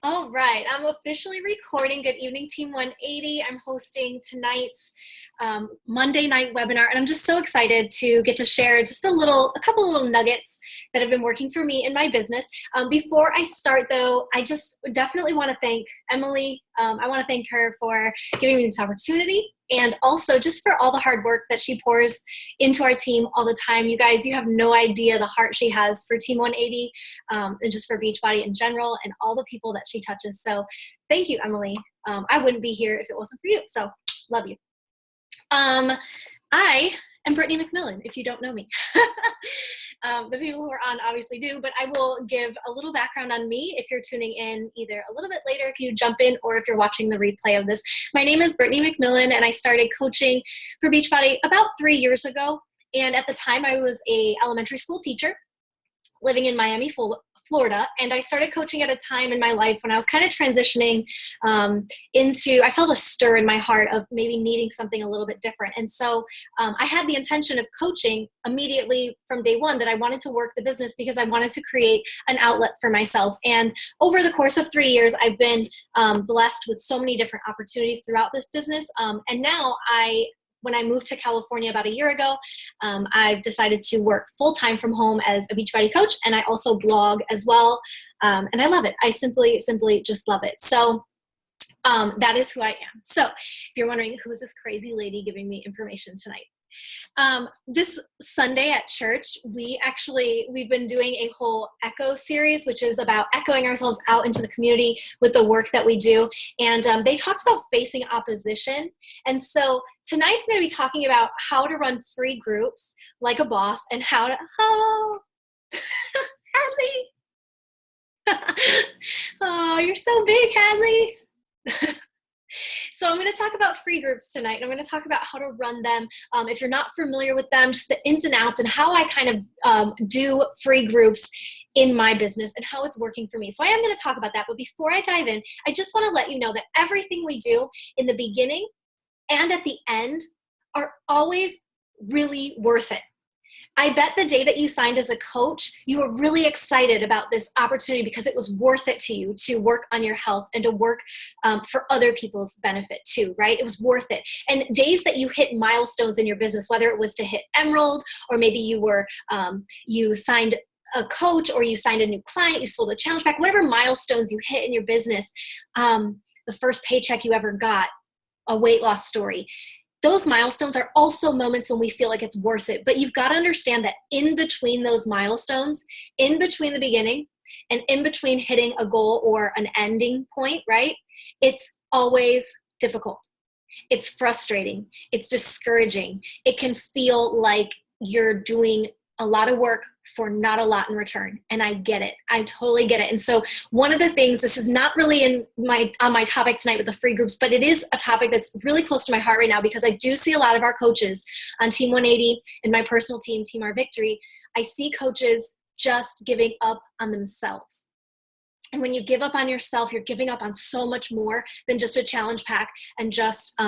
All right, I'm officially recording. Good evening, Team 180. I'm hosting tonight's Monday night webinar, and I'm just so excited to get to share just a couple of little nuggets that have been working for me in my business. Before I start, though, I just definitely want to thank Emily. I want to thank her for giving me this opportunity, and also just for all the hard work that she pours into our team all the time. You guys, you have no idea the heart she has for Team 180 and just for Beachbody in general and all the people that she touches. So thank you, Emily. I wouldn't be here if it wasn't for you. So love you. I am Brittany McMillan, if you don't know me. The people who are on obviously do, but I will give a little background on me if you're tuning in either a little bit later if you jump in or if you're watching the replay of this. My name is Brittany McMillan, and I started coaching for Beachbody about 3 years ago. And at the time, I was a elementary school teacher living in Miami, Florida, and I started coaching at a time in my life when I was kind of transitioning I felt a stir in my heart of maybe needing something a little bit different. And so I had the intention of coaching immediately from day one, that I wanted to work the business because I wanted to create an outlet for myself. And over the course of 3 years, I've been blessed with so many different opportunities throughout this business. And now when I moved to California about a year ago, I've decided to work full-time from home as a Beachbody coach, and I also blog as well, and I love it. I simply just love it. So that is who I am. So if you're wondering, who is this crazy lady giving me information tonight? This Sunday at church, we've been doing a whole echo series, which is about echoing ourselves out into the community with the work that we do. And they talked about facing opposition. And so tonight I'm going to be talking about how to run free groups like a boss and how to, Hadley. Oh, you're so big, Hadley. So I'm going to talk about free groups tonight, and I'm going to talk about how to run them. If you're not familiar with them, just the ins and outs and how I kind of do free groups in my business and how it's working for me. So I am going to talk about that. But before I dive in, I just want to let you know that everything we do in the beginning and at the end are always really worth it. I bet the day that you signed as a coach, you were really excited about this opportunity because it was worth it to you to work on your health and to work for other people's benefit too, right? It was worth it. And days that you hit milestones in your business, whether it was to hit Emerald, or maybe you signed a coach, or you signed a new client, you sold a challenge pack, whatever milestones you hit in your business, the first paycheck you ever got, a weight loss story. Those milestones are also moments when we feel like it's worth it. But you've got to understand that in between those milestones, in between the beginning and in between hitting a goal or an ending point, right? It's always difficult. It's frustrating. It's discouraging. It can feel like you're doing a lot of work for not a lot in return. And I get it. I totally get it. And so one of the things, this is not really on my topic tonight with the free groups, but it is a topic that's really close to my heart right now, because I do see a lot of our coaches on Team 180 and my personal team, Team Our Victory. I see coaches just giving up on themselves. And when you give up on yourself, you're giving up on so much more than just a challenge pack and just,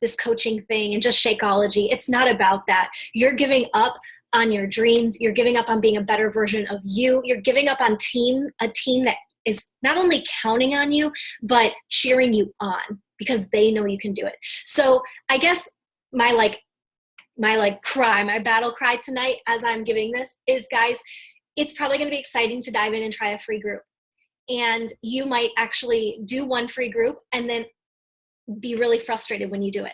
this coaching thing and just Shakeology. It's not about that. You're giving up on your dreams. You're giving up on being a better version of you. You're giving up on a team that is not only counting on you, but cheering you on because they know you can do it. So I guess my battle cry tonight as I'm giving this is, guys, it's probably going to be exciting to dive in and try a free group. And you might actually do one free group and then be really frustrated when you do it.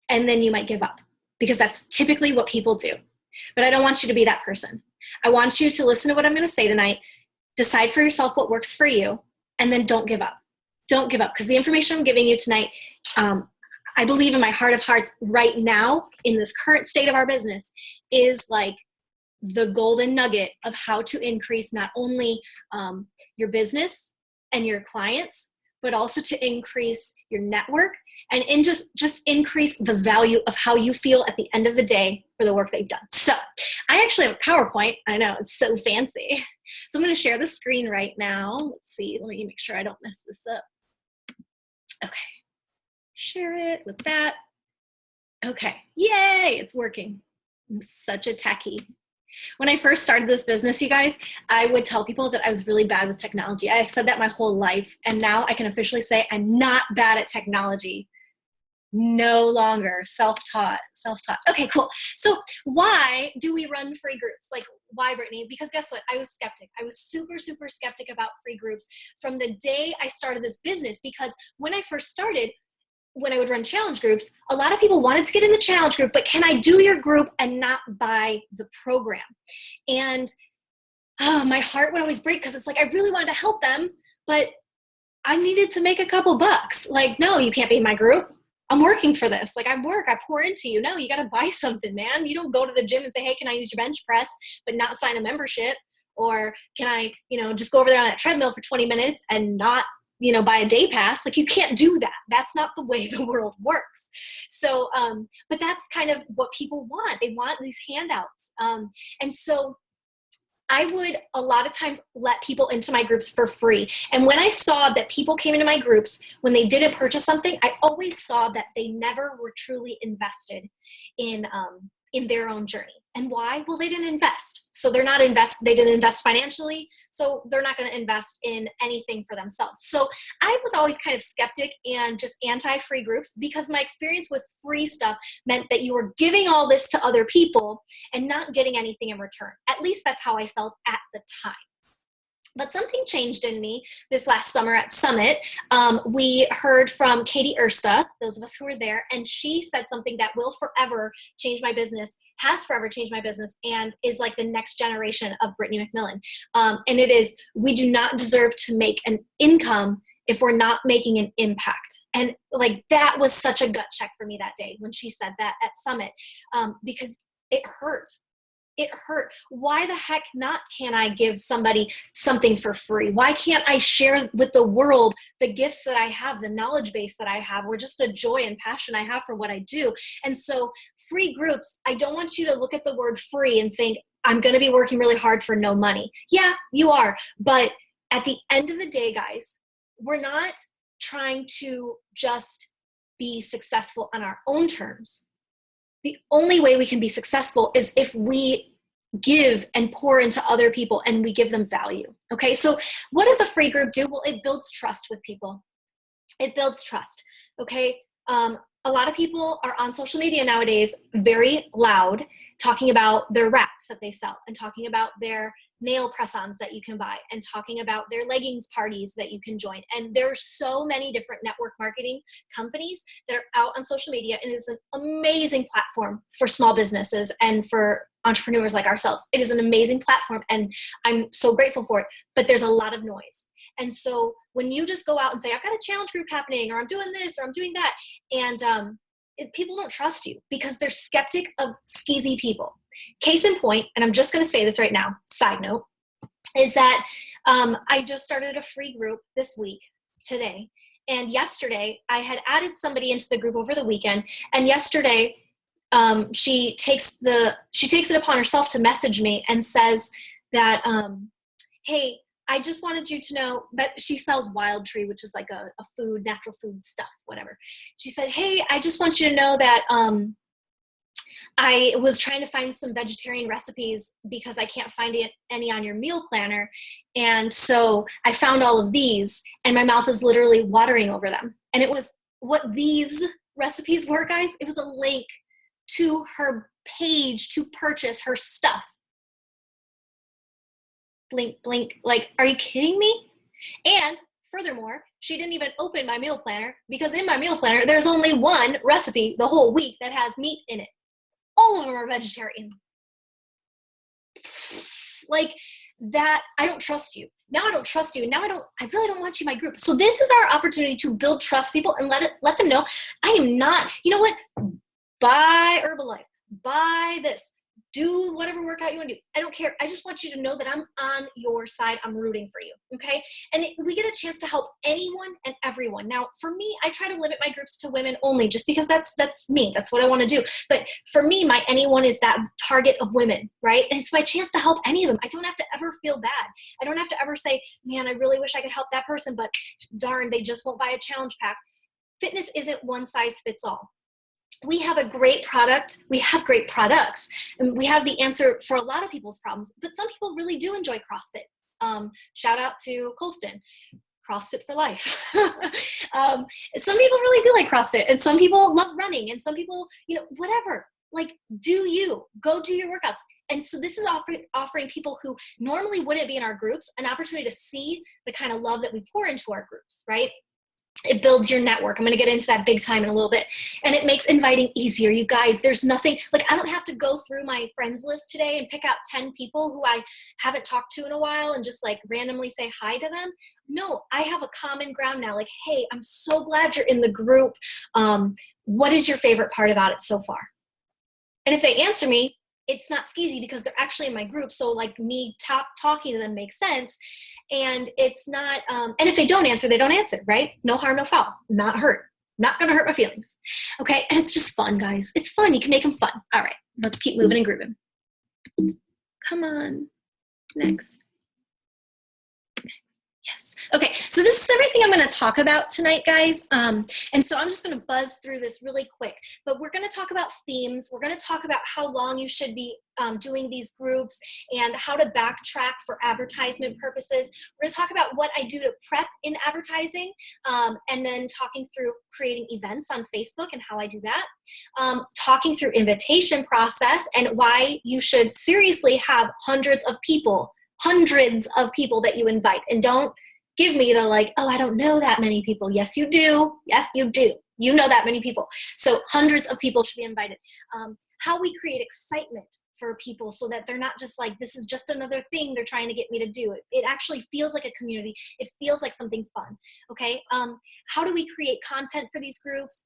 And then you might give up, because that's typically what people do. But I don't want you to be that person. I want you to listen to what I'm going to say tonight, decide for yourself what works for you, and then don't give up. Don't give up, because the information I'm giving you tonight, I believe in my heart of hearts right now, in this current state of our business, is like the golden nugget of how to increase not only your business and your clients, but also to increase your network and just increase the value of how you feel at the end of the day for the work that you've done. So I actually have a PowerPoint. I know, it's so fancy. So I'm going to share the screen right now. Let's see. Let me make sure I don't mess this up. Okay. Share it with that. Okay. Yay, it's working. I'm such a techie. When I first started this business, you guys, I would tell people that I was really bad with technology. I said that my whole life. And now I can officially say I'm not bad at technology. No longer. Self-taught, self-taught. Okay, cool. So why do we run free groups? Like, why, Brittany? Because guess what? I was skeptic. I was super, super skeptic about free groups from the day I started this business, because when I first started, when I would run challenge groups, a lot of people wanted to get in the challenge group, but can I do your group and not buy the program? And my heart would always break, because it's like, I really wanted to help them, but I needed to make a couple bucks. Like, no, you can't be in my group. I'm working for this. Like, I pour into you. No, you got to buy something, man. You don't go to the gym and say, hey, can I use your bench press, but not sign a membership? Or can I, just go over there on that treadmill for 20 minutes and not, buy a day pass? Like, you can't do that. That's not the way the world works. So, but that's kind of what people want. They want these handouts. And so I would a lot of times let people into my groups for free. And when I saw that people came into my groups when they didn't purchase something, I always saw that they never were truly invested in their own journey. And why? Well, they didn't invest. So they didn't invest financially. So they're not going to invest in anything for themselves. So I was always kind of skeptic and just anti-free groups, because my experience with free stuff meant that you were giving all this to other people and not getting anything in return. At least that's how I felt at the time. But something changed in me this last summer at Summit. We heard from Katie Ersta, those of us who were there, and she said something that will forever change my business, has forever changed my business, and is like the next generation of Brittany McMillan. And it is, we do not deserve to make an income if we're not making an impact. And like, that was such a gut check for me that day when she said that at Summit, because it hurt. It hurt. Why the heck not can I give somebody something for free? Why can't I share with the world the gifts that I have, the knowledge base that I have, or just the joy and passion I have for what I do? And so free groups, I don't want you to look at the word free and think, I'm going to be working really hard for no money. Yeah, you are. But at the end of the day, guys, we're not trying to just be successful on our own terms. The only way we can be successful is if we give and pour into other people and we give them value. Okay, so what does a free group do? Well, it builds trust with people. It builds trust. Okay, a lot of people are on social media nowadays very loud, talking about their wraps that they sell, and talking about their nail press-ons that you can buy, and talking about their leggings parties that you can join. And there's so many different network marketing companies that are out on social media, and it's an amazing platform for small businesses and for entrepreneurs like ourselves. It is an amazing platform, and I'm so grateful for it, but there's a lot of noise. And so when you just go out and say, I've got a challenge group happening, or I'm doing this, or I'm doing that, and people don't trust you because they're skeptic of skeezy people. Case in point, and I'm just going to say this right now, side note, is that I just started a free group this week, today. And yesterday, I had added somebody into the group over the weekend. And yesterday, she takes it upon herself to message me and says that, hey, I just wanted you to know, but she sells Wild Tree, which is like a food, natural food stuff, whatever. She said, hey, I just want you to know that I was trying to find some vegetarian recipes because I can't find any on your meal planner. And so I found all of these, and my mouth is literally watering over them. And it was what these recipes were, guys. It was a link to her page to purchase her stuff. Blink, blink. Like, are you kidding me? And furthermore, she didn't even open my meal planner, because in my meal planner, there's only one recipe the whole week that has meat in it. All of them are vegetarian. Like that, I don't trust you. Now I don't trust you. Now I really don't want you in my group. So this is our opportunity to build trust people and let them know I am not, you know what? Buy Herbalife. Buy this. Do whatever workout you want to do. I don't care. I just want you to know that I'm on your side. I'm rooting for you. Okay. And we get a chance to help anyone and everyone. Now, for me, I try to limit my groups to women only, just because that's me. That's what I want to do. But for me, my anyone is that target of women, right? And it's my chance to help any of them. I don't have to ever feel bad. I don't have to ever say, man, I really wish I could help that person, but darn, they just won't buy a challenge pack. Fitness isn't one size fits all. we have a great product. We have great products, and we have the answer for a lot of people's problems. But some people really do enjoy CrossFit. Shout out to Colston. CrossFit for life. Some people really do like CrossFit, and some people love running, and some people, whatever. Like, do you go do your workouts? And so this is offering people who normally wouldn't be in our groups an opportunity to see the kind of love that we pour into our groups, right? It builds your network. I'm going to get into that big time in a little bit. And it makes inviting easier. You guys, there's nothing, like, I don't have to go through my friends list today and pick out 10 people who I haven't talked to in a while and just like randomly say hi to them. No, I have a common ground now. Like, hey, I'm so glad you're in the group. What is your favorite part about it so far? And if they answer me, it's not skeezy because they're actually in my group. So like me talking to them makes sense. And it's not, and if they don't answer, they don't answer, right? No harm, no foul, not hurt, not going to hurt my feelings. Okay. And it's just fun, guys. It's fun. You can make them fun. All right. Let's keep moving and grooving. Come on. Next. Yes. Okay. So this is everything I'm going to talk about tonight, guys. And so I'm just going to buzz through this really quick, but we're going to talk about themes. We're going to talk about how long you should be doing these groups and how to backtrack for advertisement purposes. We're going to talk about what I do to prep in advertising, and then talking through creating events on Facebook and how I do that. Talking through invitation process and why you should seriously have hundreds of people that you invite. And don't give me the like, oh, I don't know that many people. Yes, you do. Yes, you do. You know that many people. So hundreds of people should be invited. How we create excitement for people so that they're not just like, this is just another thing they're trying to get me to do. It actually feels like a community. It feels like something fun. Okay. How do we create content for these groups?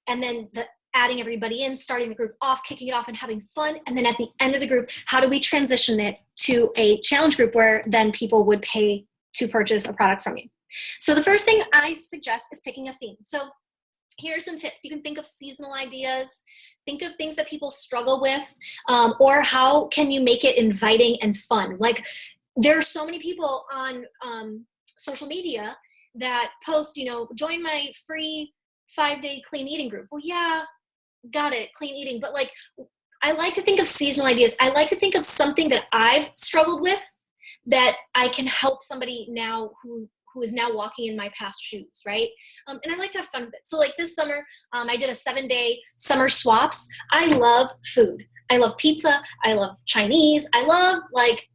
And then adding everybody in, starting the group off, kicking it off and having fun. And then at the end of the group, how do we transition it to a challenge group where then people would pay to purchase a product from you? So the first thing I suggest is picking a theme. So here are some tips. You can think of seasonal ideas, think of things that people struggle with, or how can you make it inviting and fun? Like, there are so many people on social media that post, join my free 5-day clean eating group. Well, yeah, got it, clean eating. But like, I like to think of seasonal ideas. I like to think of something that I've struggled with that I can help somebody now who is now walking in my past shoes, right? And I like to have fun with it. So like this summer, I did a 7-day summer swaps. I love food. I love pizza. I love Chinese. I love like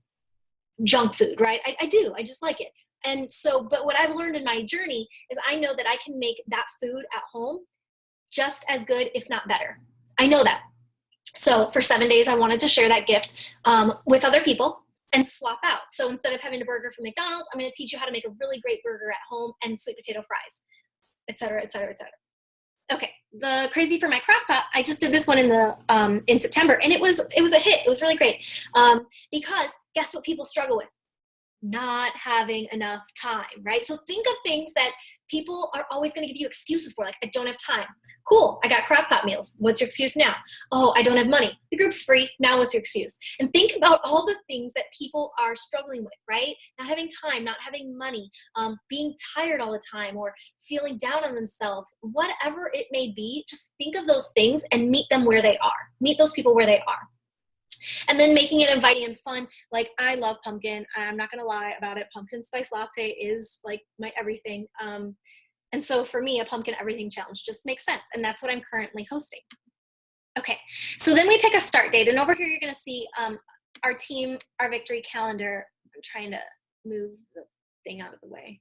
junk food, right? I do. I just like it. And so, but what I've learned in my journey is I know that I can make that food at home just as good, if not better. I know that. So for 7 days, I wanted to share that gift with other people and swap out. So instead of having a burger from McDonald's, I'm going to teach you how to make a really great burger at home and sweet potato fries, et cetera, et cetera, et cetera. Okay, the crazy for my crock pot, I just did this one in September, and it was a hit. It was really great because guess what people struggle with? Not having enough time, right? So think of things that people are always going to give you excuses for, like, I don't have time. Cool, I got crock pot meals. What's your excuse now? Oh, I don't have money. The group's free. Now what's your excuse? And think about all the things that people are struggling with, right? Not having time, not having money, being tired all the time, or feeling down on themselves. Whatever it may be, just think of those things and meet them where they are. Meet those people where they are. And then making it inviting and fun. Like, I love pumpkin. I'm not going to lie about it. Pumpkin spice latte is like my everything. And so for me, a pumpkin everything challenge just makes sense. And that's what I'm currently hosting. Okay. So then we pick a start date. And over here, you're going to see our team, our victory calendar. I'm trying to move the thing out of the way.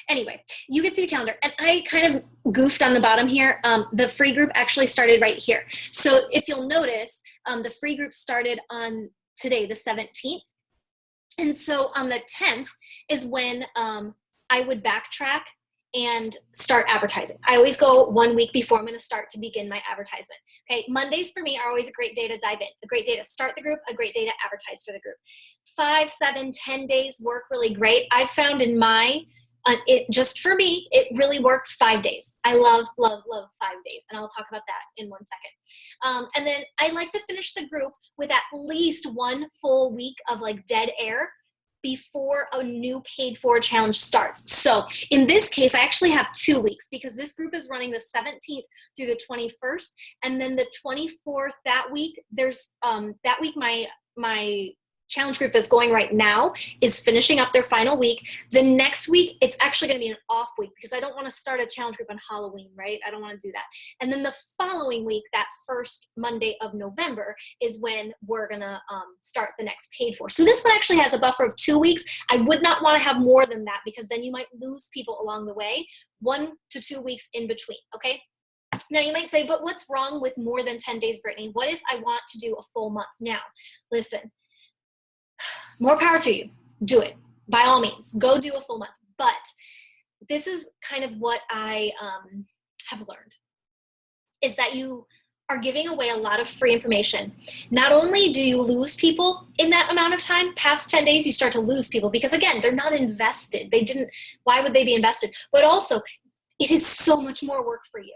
Anyway, you can see the calendar. And I kind of goofed on the bottom here. The free group actually started right here. So if you'll notice, the free group started on today, the 17th. And so on the 10th is when I would backtrack and start advertising. I always go 1 week before I'm going to start to begin my advertisement. Okay, Mondays for me are always a great day to dive in, a great day to start the group, a great day to advertise for the group. 5, 7, 10 days work really great. I've found in my it just for me, it really works 5 days. I love 5 days. And I'll talk about that in 1 second. And then I like to finish the group with at least 1 full week of like dead air before a new paid for challenge starts. So in this case, I actually have 2 weeks because this group is running the 17th through the 21st. And then the 24th that week, there's that week my challenge group that's going right now is finishing up their final week. The next week, it's actually going to be an off week because I don't want to start a challenge group on Halloween, right? I don't want to do that. And then the following week, that first Monday of November, is when we're going to start the next paid for. So this one actually has a buffer of 2 weeks. I would not want to have more than that because then you might lose people along the way. 1 to 2 weeks in between, okay? Now you might say, but what's wrong with more than 10 days, Brittany? What if I want to do a full month? Now, listen, more power to you. Do it. By all means, go do a full month. But this is kind of what I have learned, is that you are giving away a lot of free information. Not only do you lose people in that amount of time, past 10 days, you start to lose people because, again, they're not invested. Why would they be invested? But also, it is so much more work for you.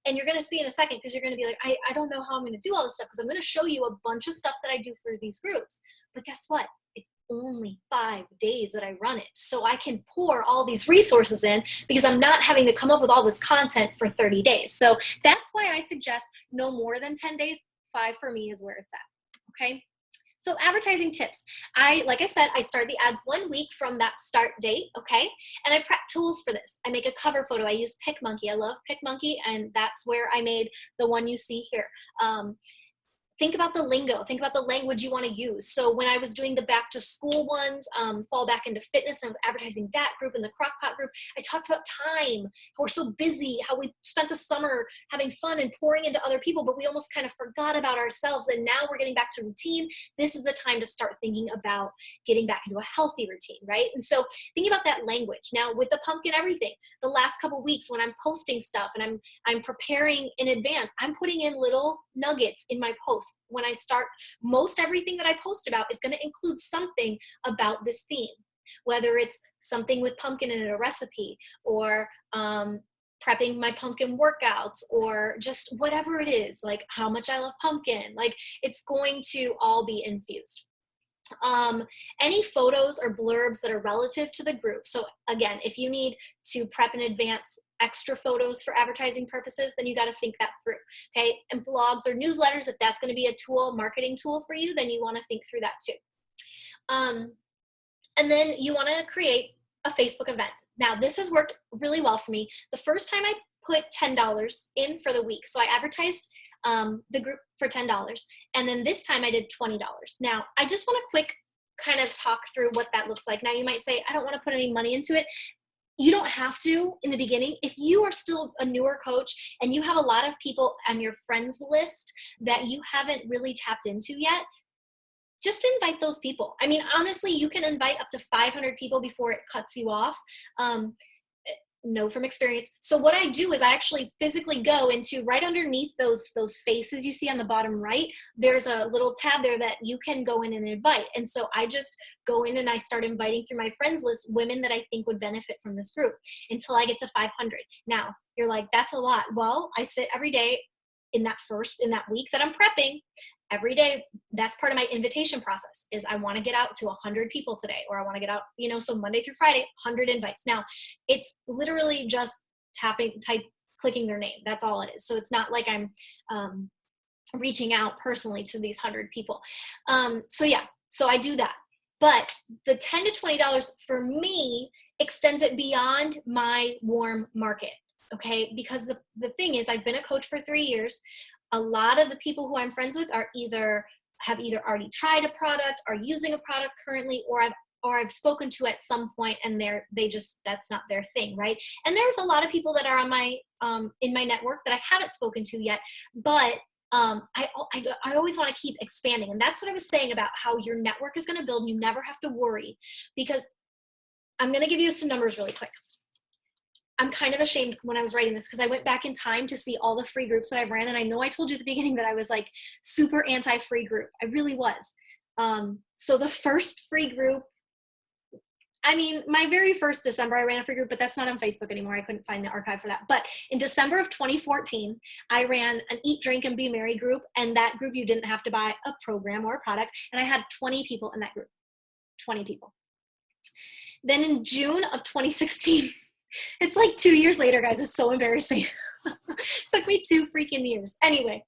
And you're going to see in a second because you're going to be like, I don't know how I'm going to do all this stuff because I'm going to show you a bunch of stuff that I do for these groups. But guess what? It's only 5 days that I run it. So I can pour all these resources in because I'm not having to come up with all this content for 30 days. So that's why I suggest no more than 10 days. 5 for me is where it's at. Okay. So advertising tips. Like I said, I start the ad 1 week from that start date, okay? And I prep tools for this. I make a cover photo. I use PicMonkey. I love PicMonkey, and that's where I made the one you see here. Think about the lingo. Think about the language you want to use. So when I was doing the back to school ones, fall back into fitness, and I was advertising that group and the crockpot group, I talked about time, how we're so busy, how we spent the summer having fun and pouring into other people, but we almost kind of forgot about ourselves. And now we're getting back to routine. This is the time to start thinking about getting back into a healthy routine, right? And so think about that language. Now with the pumpkin everything, the last couple of weeks when I'm posting stuff and I'm preparing in advance, I'm putting in little nuggets in my posts. When I start, most everything that I post about is going to include something about this theme, whether it's something with pumpkin in it, a recipe, or prepping my pumpkin workouts, or just whatever it is, like how much I love pumpkin. Like it's going to all be infused. Any photos or blurbs that are relative to the group. So again, if you need to prep in advance extra photos for advertising purposes, then you got to think that through, okay? And blogs or newsletters, if that's going to be a tool, marketing tool for you, then you want to think through that too. And then you want to create a Facebook event. Now, this has worked really well for me. The first time I put $10 in for the week. So I advertised the group for $10. And then this time I did $20. Now, I just want to quick kind of talk through what that looks like. Now, you might say, I don't want to put any money into it. You don't have to in the beginning. If you are still a newer coach and you have a lot of people on your friends list that you haven't really tapped into yet, just invite those people. I mean, honestly, you can invite up to 500 people before it cuts you off. Know from experience. So what I do is I actually physically go into right underneath those faces you see on the bottom right, there's a little tab there that you can go in and invite. And so I just go in and I start inviting through my friends list women that I think would benefit from this group until I get to 500. Now you're like, that's a lot. Well, I sit every day in that week that I'm prepping. Every day, that's part of my invitation process is I want to get out to 100 people today, or I want to get out, so Monday through Friday, 100 invites. Now it's literally just clicking their name. That's all it is. So it's not like I'm reaching out personally to these 100 people. So I do that. But the $10 to $20 for me extends it beyond my warm market. Okay. Because the thing is, I've been a coach for 3 years. A lot of the people who I'm friends with have either already tried a product, are using a product currently, or I've spoken to at some point and that's not their thing, right? And there's a lot of people that are on my in my network that I haven't spoken to yet, but I always want to keep expanding. And that's what I was saying about how your network is going to build and you never have to worry, because I'm going to give you some numbers really quick. I'm kind of ashamed when I was writing this because I went back in time to see all the free groups that I ran. And I know I told you at the beginning that I was like super anti-free group. I really was. So the first free group, my very first December, I ran a free group, but that's not on Facebook anymore. I couldn't find the archive for that. But in December of 2014, I ran an Eat, Drink, and Be Merry group. And that group, you didn't have to buy a program or a product. And I had 20 people in that group, 20 people. Then in June of 2016, it's like 2 years later, guys. It's so embarrassing. It took me 2 freaking years. Anyway,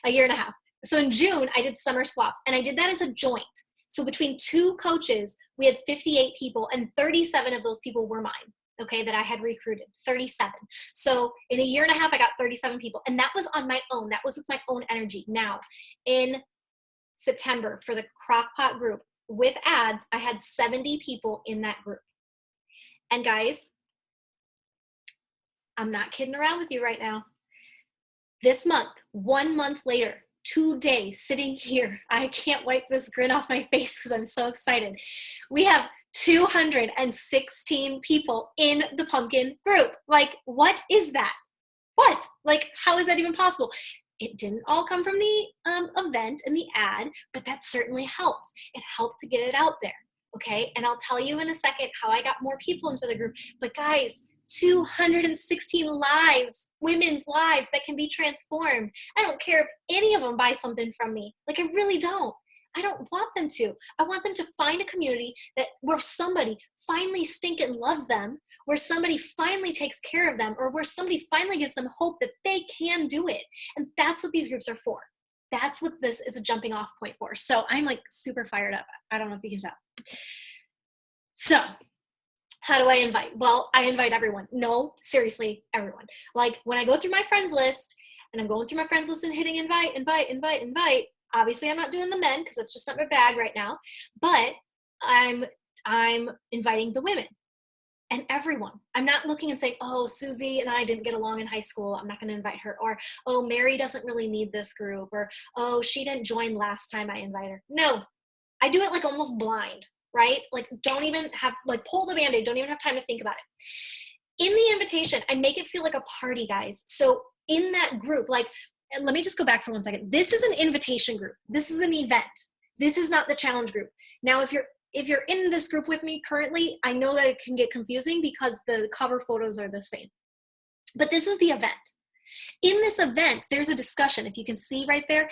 a year and a half. So in June, I did summer swaps, and I did that as a joint. So between 2 coaches, we had 58 people, and 37 of those people were mine, okay, that I had recruited, 37. So in a year and a half, I got 37 people, and that was on my own. That was with my own energy. Now, in September, for the Crockpot group, with ads, I had 70 people in that group. And guys, I'm not kidding around with you right now. This month, 1 month later, today, sitting here, I can't wipe this grin off my face because I'm so excited. We have 216 people in the pumpkin group. Like, what is that? What? Like, how is that even possible? It didn't all come from the event and the ad, but that certainly helped. It helped to get it out there, okay? And I'll tell you in a second how I got more people into the group. But guys, 216 lives, women's lives that can be transformed. I don't care if any of them buy something from me. Like, I really don't. I don't want them to. I want them to find a community where somebody finally stinking loves them, where somebody finally takes care of them, or where somebody finally gives them hope that they can do it. And that's what these groups are for. That's what this is a jumping off point for. So I'm like super fired up. I don't know if you can tell. So how do I invite? Well, I invite everyone. No, seriously, everyone. Like, when I go through my friends list, and I'm going through my friends list and hitting invite, obviously I'm not doing the men because that's just not my bag right now, but I'm inviting the women and everyone. I'm not looking and saying, oh, Susie and I didn't get along in high school, I'm not going to invite her. Or, oh, Mary doesn't really need this group. Or, oh, she didn't join last time I invite her. No, I do it like almost blind, right? Like, don't even have, like, pull the Band-Aid, don't even have time to think about it. In the invitation, I make it feel like a party, guys. So in that group, like, and let me just go back for 1 second. This is an invitation group. This is an event. This is not the challenge group. Now, if you're in this group with me currently, I know that it can get confusing because the cover photos are the same. But this is the event. In this event, there's a discussion. If you can see right there,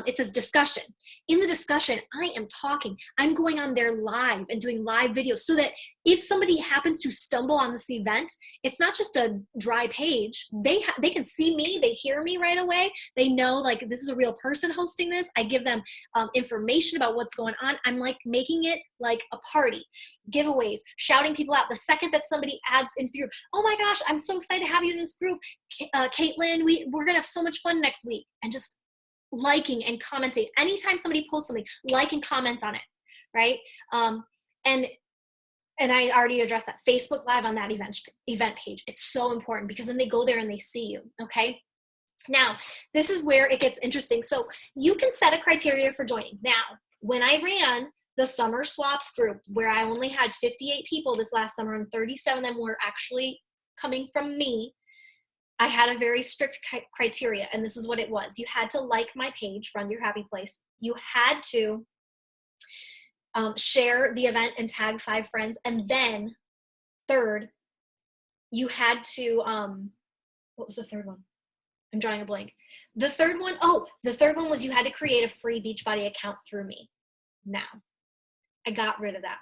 it says discussion. In the discussion, I am talking. I'm going on there live and doing live videos so that if somebody happens to stumble on this event, it's not just a dry page. They can see me. They hear me right away. They know, like, this is a real person hosting this. I give them information about what's going on. I'm like making it like a party. Giveaways, shouting people out. The second that somebody adds into the group, oh my gosh, I'm so excited to have you in this group. Caitlin, we're gonna have so much fun next week. And just liking and commenting. Anytime somebody posts something, like and comment on it, right? And I already addressed that. Facebook Live on that event page. It's so important because then they go there and they see you, okay? Now, this is where it gets interesting. So you can set a criteria for joining. Now, when I ran the summer swaps group, where I only had 58 people this last summer and 37 of them were actually coming from me, I had a very strict criteria, and this is what it was. You had to like my page, Run Your Happy Place. You had to share the event and tag 5 friends. And then third, you had to, what was the third one? I'm drawing a blank. The third one was you had to create a free Beachbody account through me. Now, I got rid of that.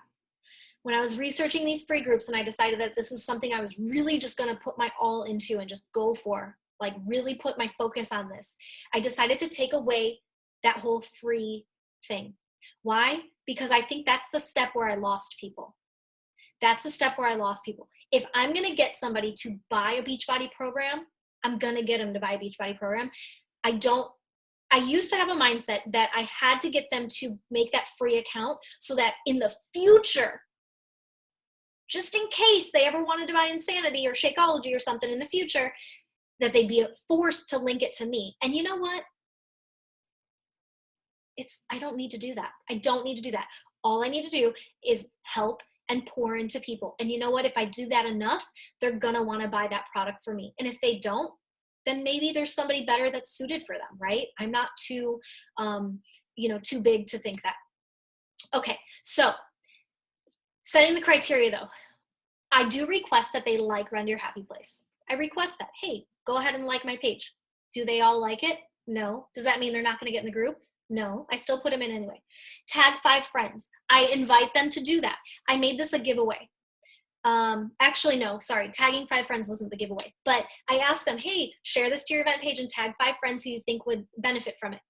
When I was researching these free groups and I decided that this was something I was really just going to put my all into and just go for, like really put my focus on this, I decided to take away that whole free thing. Why? Because I think that's the step where I lost people. That's the step where I lost people. If I'm going to get somebody to buy a Beachbody program, I'm going to get them to buy a Beachbody program. I used to have a mindset that I had to get them to make that free account so that in the future, just in case they ever wanted to buy Insanity or Shakeology or something in the future, that they'd be forced to link it to me. And you know what? I don't need to do that. I don't need to do that. All I need to do is help and pour into people. And you know what? If I do that enough, they're going to want to buy that product for me. And if they don't, then maybe there's somebody better that's suited for them, right? I'm not too big to think that. Okay, so setting the criteria though, I do request that they like Run Your Happy Place. I request that. Hey, go ahead and like my page. Do they all like it? No. Does that mean they're not going to get in the group? No, I still put them in anyway. Tag 5 friends. I invite them to do that. I made this a giveaway. Actually, no, sorry. Tagging 5 friends wasn't the giveaway, but I asked them, hey, share this to your event page and tag 5 friends who you think would benefit from it.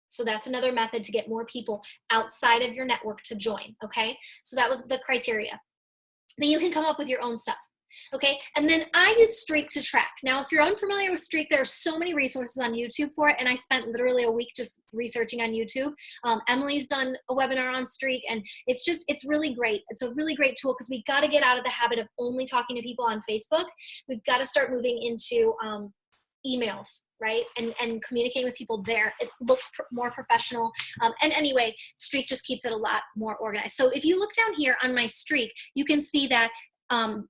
So that's another method to get more people outside of your network to join. Okay. So that was the criteria. Then you can come up with your own stuff. Okay. And then I use Streak to track. Now, if you're unfamiliar with Streak, there are so many resources on YouTube for it. And I spent literally a week just researching on YouTube. Emily's done a webinar on Streak, and it's really great. It's a really great tool because we got to get out of the habit of only talking to people on Facebook. We've got to start moving into emails, right? And communicating with people there. It looks more professional. And anyway, Streak just keeps it a lot more organized. So if you look down here on my Streak, you can see that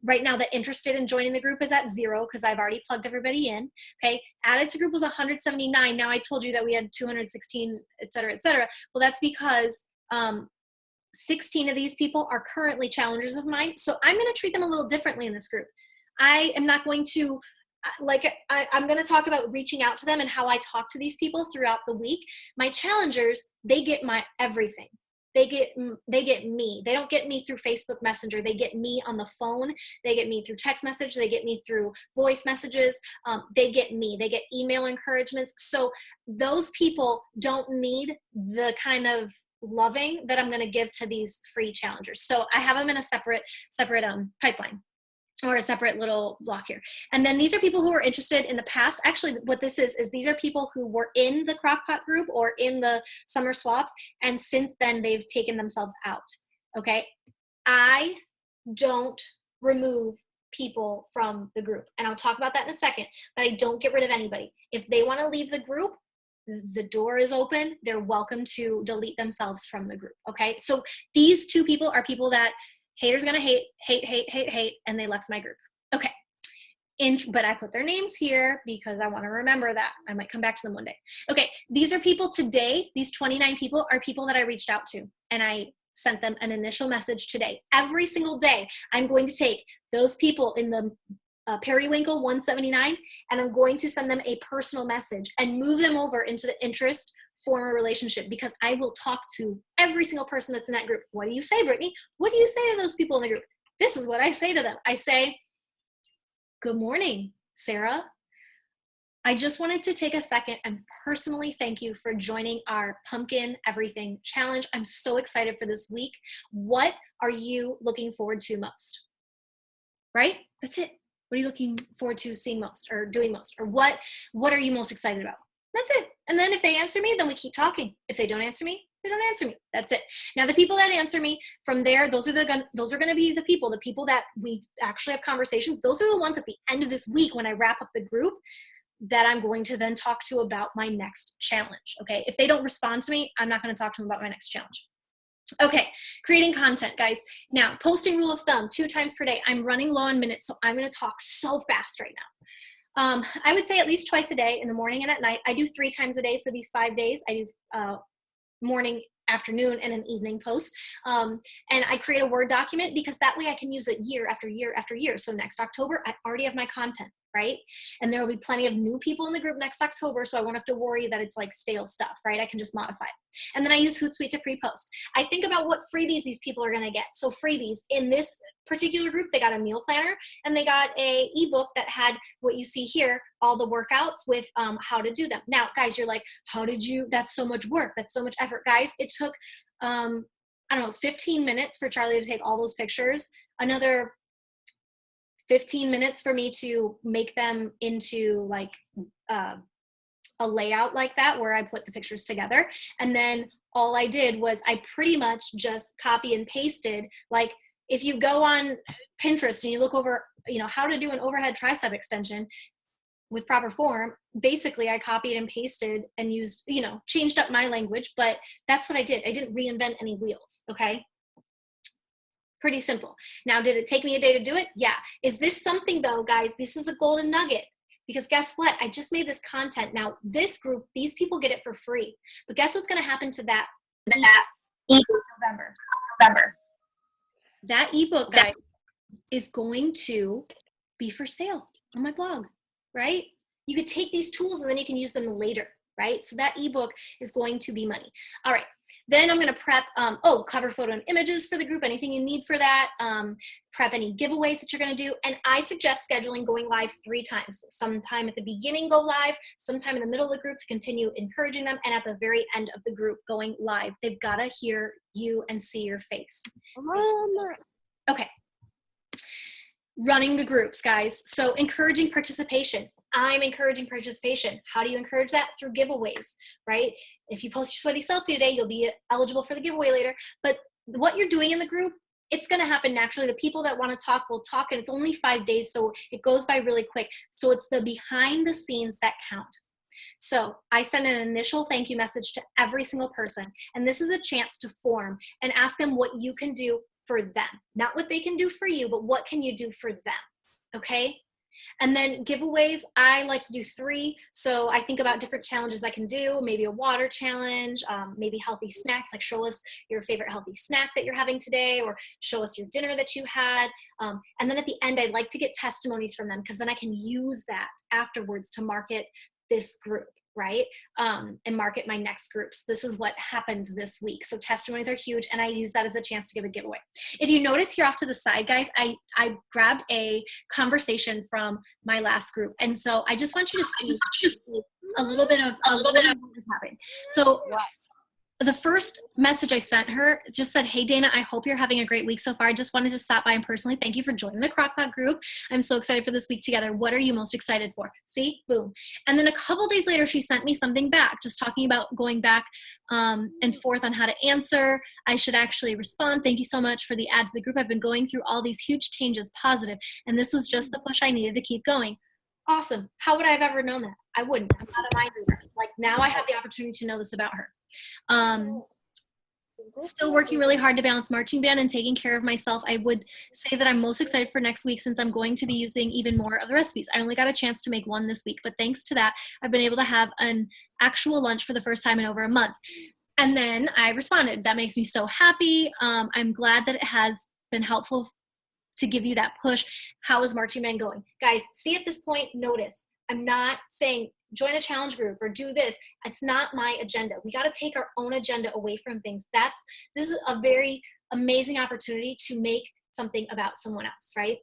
right now the interested in joining the group is at 0 because I've already plugged everybody in. Okay. Added to group was 179. Now I told you that we had 216, et cetera, et cetera. Well, that's because 16 of these people are currently challengers of mine. So I'm going to treat them a little differently in this group. I am not going to, I'm going to talk about reaching out to them and how I talk to these people throughout the week. My challengers, they get my everything. They get me. They don't get me through Facebook Messenger. They get me on the phone. They get me through text message. They get me through voice messages. They get me. They get email encouragements. So those people don't need the kind of loving that I'm going to give to these free challengers. So I have them in a separate pipeline, or a separate little block here. And then these are people who are interested in the past. Actually, what this is these are people who were in the Crockpot group or in the summer swaps, and since then they've taken themselves out. Okay. I don't remove people from the group, and I'll talk about that in a second, but I don't get rid of anybody. If they want to leave the group, the door is open. They're welcome to delete themselves from the group. Okay. So these 2 people are people that haters gonna hate, and they left my group. Okay. But I put their names here because I want to remember that. I might come back to them one day. Okay. These are people today. These 29 people are people that I reached out to, and I sent them an initial message today. Every single day, I'm going to take those people in the Periwinkle 179, and I'm going to send them a personal message and move them over into the interest form a relationship, because I will talk to every single person that's in that group. What do you say, Brittany? What do you say to those people in the group? This is what I say to them. I say, good morning, Sarah. I just wanted to take a second and personally thank you for joining our Pumpkin Everything Challenge. I'm so excited for this week. What are you looking forward to most? Right? That's it. What are you looking forward to seeing most or doing most? Or what are you most excited about? That's it. And then if they answer me, then we keep talking. If they don't answer me, they don't answer me. That's it. Now, the people that answer me from there, those are going to be the people that we actually have conversations. Those are the ones at the end of this week when I wrap up the group that I'm going to then talk to about my next challenge. Okay. If they don't respond to me, I'm not going to talk to them about my next challenge. Okay, creating content, guys. Now, posting rule of thumb, 2 times per day. I'm running low on minutes, so I'm going to talk so fast right now. I would say at least twice a day, in the morning and at night. I do 3 times a day for these 5 days. I do morning, afternoon, and an evening post. And I create a Word document because that way I can use it year after year after year. So next October, I already have my content, right? And there will be plenty of new people in the group next October, so I won't have to worry that it's like stale stuff, right? I can just modify it. And then I use Hootsuite to pre-post. I think about what freebies these people are going to get. So freebies in this particular group, they got a meal planner and they got a ebook that had what you see here, all the workouts with how to do them. Now, guys, you're like, that's so much work. That's so much effort. Guys, it took, I don't know, 15 minutes for Charlie to take all those pictures, another 15 minutes for me to make them into like a layout like that where I put the pictures together. And then all I did was I pretty much just copy and pasted. Like if you go on Pinterest and you look over, how to do an overhead tricep extension with proper form, basically I copied and pasted and used, changed up my language, but that's what I did. I didn't reinvent any wheels. Okay. Pretty simple. Now, did it take me a day to do it? Yeah. Is this something though, guys? This is a golden nugget. Because guess what? I just made this content. Now, this group, these people get it for free. But guess what's going to happen to that ebook November? That ebook, guys, is going to be for sale on my blog, right? You could take these tools and then you can use them later. right? So that ebook is going to be money. All right. Then I'm going to prep, cover photo and images for the group, anything you need for that, prep any giveaways that you're going to do. And I suggest scheduling going live 3 times. Sometime at the beginning, go live, sometime in the middle of the group to continue encouraging them, and at the very end of the group, going live. They've got to hear you and see your face. Okay. Running the groups, guys. So encouraging participation. I'm encouraging participation. How do you encourage that? Through giveaways, right? If you post your sweaty selfie today, you'll be eligible for the giveaway later. But what you're doing in the group, it's going to happen naturally. The people that want to talk will talk, and it's only 5 days, so it goes by really quick. So it's the behind the scenes that count. So I send an initial thank you message to every single person, and this is a chance to form and ask them what you can do for them. Not what they can do for you, but what can you do for them, okay? And then giveaways, I like to do 3. So I think about different challenges I can do, maybe a water challenge, maybe healthy snacks, like show us your favorite healthy snack that you're having today, or show us your dinner that you had. And then at the end, I'd like to get testimonies from them, because then I can use that afterwards to market this group, right? And market my next groups. This is what happened this week. So testimonies are huge, and I use that as a chance to give a giveaway. If you notice here off to the side, guys, I grabbed a conversation from my last group. And so I just want you to see a little bit of what is happening. So the first message I sent her just said, "Hey, Dana, I hope you're having a great week so far. I just wanted to stop by and personally thank you for joining the Crockpot group. I'm so excited for this week together. What are you most excited for?" See, boom. And then a couple days later, she sent me something back, just talking about going back and forth on how to answer. I should actually respond. "Thank you so much for the add to the group. I've been going through all these huge changes, positive, and this was just the push I needed to keep going." Awesome. How would I have ever known that? I wouldn't. I'm not a mind reader. Like, now I have the opportunity to know this about her. Still working really hard to balance marching band and taking care of myself. I would say that I'm most excited for next week, since I'm going to be using even more of the recipes. I only got a chance to make one this week, but thanks to that, I've been able to have an actual lunch for the first time in over a month. And then I responded, "That makes me so happy. I'm glad that it has been helpful to give you that push. How is marching band going?" Guys, see, at this point, notice, I'm not saying join a challenge group or do this. It's not my agenda. We got to take our own agenda away from things. This is a very amazing opportunity to make something about someone else, right?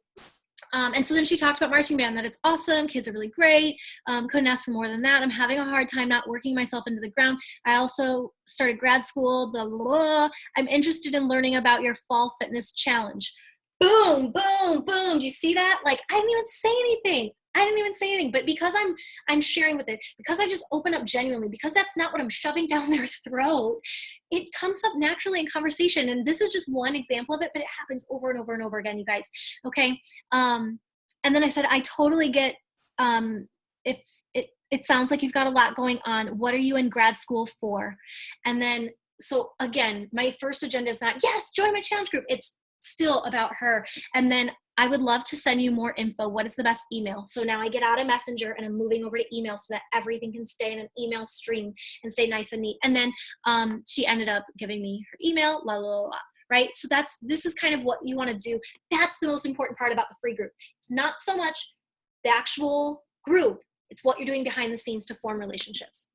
And so then she talked about marching band, that it's awesome, kids are really great, couldn't ask for more than that. I'm having a hard time not working myself into the ground. I also started grad school, blah, blah, blah. I'm interested in learning about your fall fitness challenge. Boom, boom, boom. Do you see that? Like, I didn't even say anything. But because I'm sharing with it, because I just open up genuinely, because that's not what I'm shoving down their throat, it comes up naturally in conversation. And this is just one example of it, but it happens over and over and over again, you guys. Okay. And then I said, "I totally get, if it sounds like you've got a lot going on. What are you in grad school for?" And then, so again, my first agenda is not, "Yes, join my challenge group." It's still about her. And then, "I would love to send you more info. What is the best email?" So now I get out of Messenger and I'm moving over to email so that everything can stay in an email stream and stay nice and neat. And then she ended up giving me her email, la, la, la, la, right? So this is kind of what you want to do. That's the most important part about the free group. It's not so much the actual group. It's what you're doing behind the scenes to form relationships.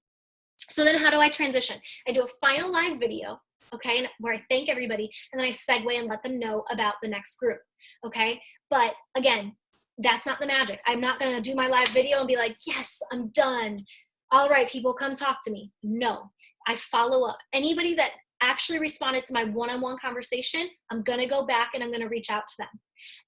So then how do I transition? I do a final live video, okay, and where I thank everybody, and then I segue and let them know about the next group, okay? But again, that's not the magic. I'm not gonna do my live video and be like, "Yes, I'm done. All right, people, come talk to me." No, I follow up. Anybody that actually responded to my one-on-one conversation, I'm gonna go back and I'm gonna reach out to them.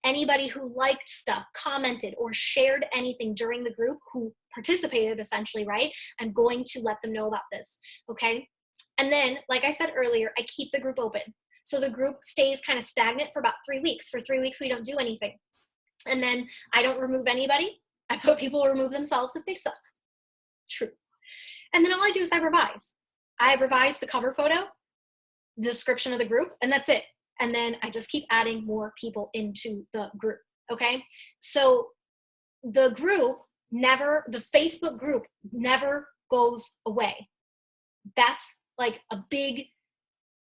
Anybody who liked stuff, commented, or shared anything during the group, who participated essentially, right? I'm going to let them know about this, okay? And then, like I said earlier, I keep the group open. So the group stays kind of stagnant for about 3 weeks. For 3 weeks, we don't do anything. And then I don't remove anybody. I put people remove themselves if they suck. True. And then all I do is I revise. I revise the cover photo, the description of the group, and that's it. And then I just keep adding more people into the group, okay? So the group the Facebook group never goes away. That's like a big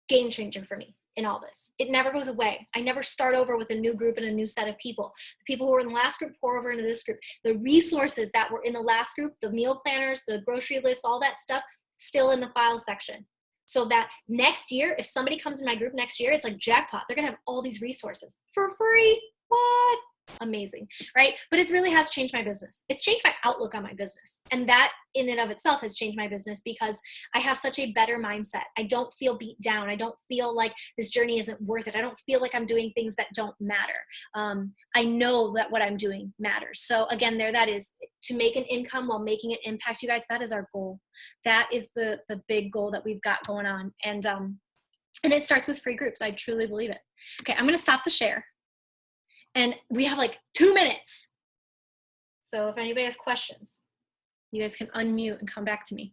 game changer for me. in all this. It never goes away. I never start over with a new group and a new set of people. The people who were in the last group pour over into this group. The resources that were in the last group, the meal planners, the grocery lists, all that stuff, still in the file section. So that next year, if somebody comes in my group next year, it's like jackpot. They're gonna have all these resources for free. What? Amazing, right? But it really has changed my business. It's changed my outlook on my business. And that in and of itself has changed my business because I have such a better mindset. I don't feel beat down. I don't feel like this journey isn't worth it. I don't feel like I'm doing things that don't matter. I know that what I'm doing matters. So again, that is to make an income while making an impact, you guys. That is our goal. That is the big goal that we've got going on. And it starts with free groups. I truly believe it. Okay, I'm going to stop the share. And we have like 2 minutes. So if anybody has questions, you guys can unmute and come back to me.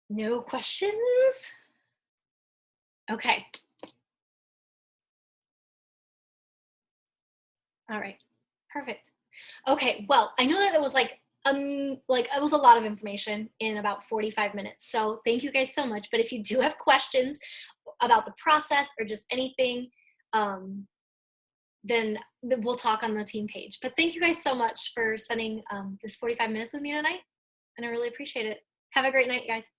No questions? Okay. All right. Perfect. Okay. Well, I know that it was like it was a lot of information in about 45 minutes. So thank you guys so much. But if you do have questions about the process or just anything, then we'll talk on the team page. But thank you guys so much for spending this 45 minutes with me tonight. And I really appreciate it. Have a great night, guys.